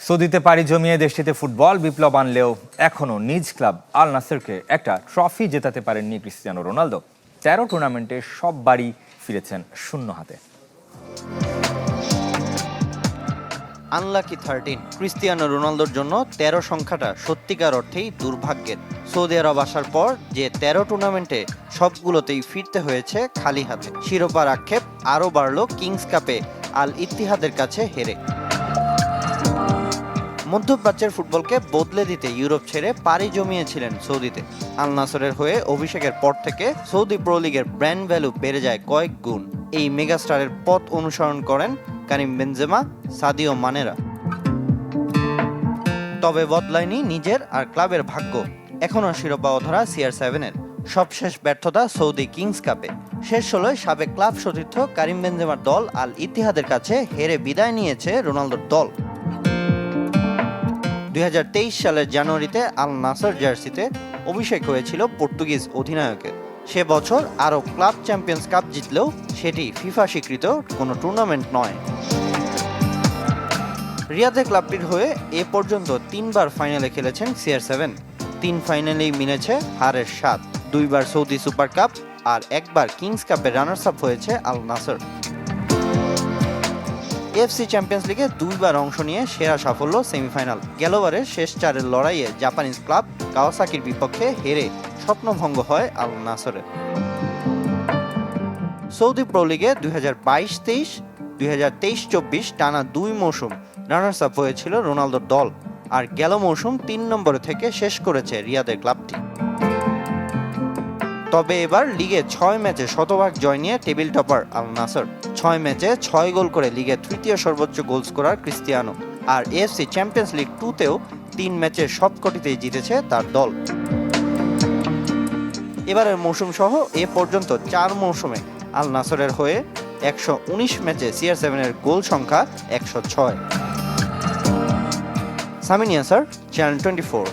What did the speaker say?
সৌদিতে পাড়ি জমিয়ে দেশটিতে ফুটবল বিপ্লব আনলেও এখনও নিজ ক্লাব আল নাসরকে একটা ট্রফি জেতাতে পারেননি ক্রিস্টিয়ানো রোনালদো। ১৩ টুর্নামেন্টে সববারই ফিরেছেন শূন্য হাতে। আনলাকি 13 ক্রিস্টিয়ানো রোনালদোর জন্য ১৩ সংখ্যাটা সত্যিকার অর্থেই দুর্ভাগ্যের। সৌদি আরব আসার পর যে ১৩ টুর্নামেন্টে সবগুলোতেই ফিরতে হয়েছে খালি হাতে। শিরোপার আক্ষেপ আরও বাড়ল কিংস কাপে আল ইত্তিহাদের কাছে হেরে। মধ্যপ্রাচ্যের ফুটবলকে বদলে দিতে ইউরোপ ছেড়ে পাড়ি জমিয়েছিলেন সৌদিতে। আল নাসরের হয়ে অভিষেকের পর থেকে সৌদি প্রো লিগের ব্র্যান্ড ভ্যালু বেড়ে যায় কয়েক গুণ। এই মেগাস্টারের পথ অনুসরণ করেন কারিম বেনজেমা, সাদিও মানেরা। তবে বদলায়নি নিজের আর ক্লাবের ভাগ্য। এখনও শিরোপা অধরা CR7-এর। সবশেষ ব্যর্থতা সৌদি কিংস কাপে। শেষ ১৬ সাবেক ক্লাব সতীর্থ কারিম বেনজেমার দল আল ইত্তিহাদের কাছে হেরে বিদায় নিয়েছে রোনালদোর দল। ২০২৩ সালের জানুয়ারিতে আল নাসর জার্সিতে অভিষেক হয়েছিল পর্তুগিজ অধিনায়কের। সে বছর আরও ক্লাব চ্যাম্পিয়ন্স কাপ জিতলেও সেটি ফিফা স্বীকৃত কোনো টুর্নামেন্ট নয়। রিয়াদে ক্লাবটির হয়ে এ পর্যন্ত ৩বার ফাইনালে খেলেছেন CR7। ৩ ফাইনালেই মিলেছে হারের স্বাদ। ২বার সৌদি সুপার কাপ আর ১বার কিংস কাপের রানার্স আপ হয়েছে আল নাসর। AFC চ্যাম্পিয়ন্স লিগে ২বার অংশ নিয়ে সেরা সাফল্য সেমিফাইনাল। গেলবারের শেষ ৪-এর লড়াইয়ে জাপানিজ ক্লাব কাওয়াসাকির বিপক্ষে হেরে স্বপ্নভঙ্গ হয় আল নাসরের। সৌদি প্রো লিগে ২০২২-২৩, ২০২৩-২৪ টানা ২ মৌসুম রানার্স আপ হয়েছিল রোনালদোর দল। আর গেল মৌসুম ৩ নম্বরে থেকে শেষ করেছে রিয়াদের ক্লাবটি। তবে এবার লিগে ৬ ম্যাচে শতভাগ জয় নিয়ে টেবিল টপার আল নাসর। ৬ ম্যাচে ৬ গোল করে লিগের তৃতীয় সর্বোচ্চ গোল স্কোরার ক্রিস্টিয়ানো। আর AFC চ্যাম্পিয়ন্স লিগ 2তেও ৩ ম্যাচের সবকটিতেই জিতেছে তার দল। এবারের মৌসুম সহ এ পর্যন্ত ৪ মৌসুমে আল নাসরের হয়ে ১১৯ ম্যাচে CR7-এর গোল সংখ্যা ১০৬। সামিন ইয়াসার, চ্যানেল 24।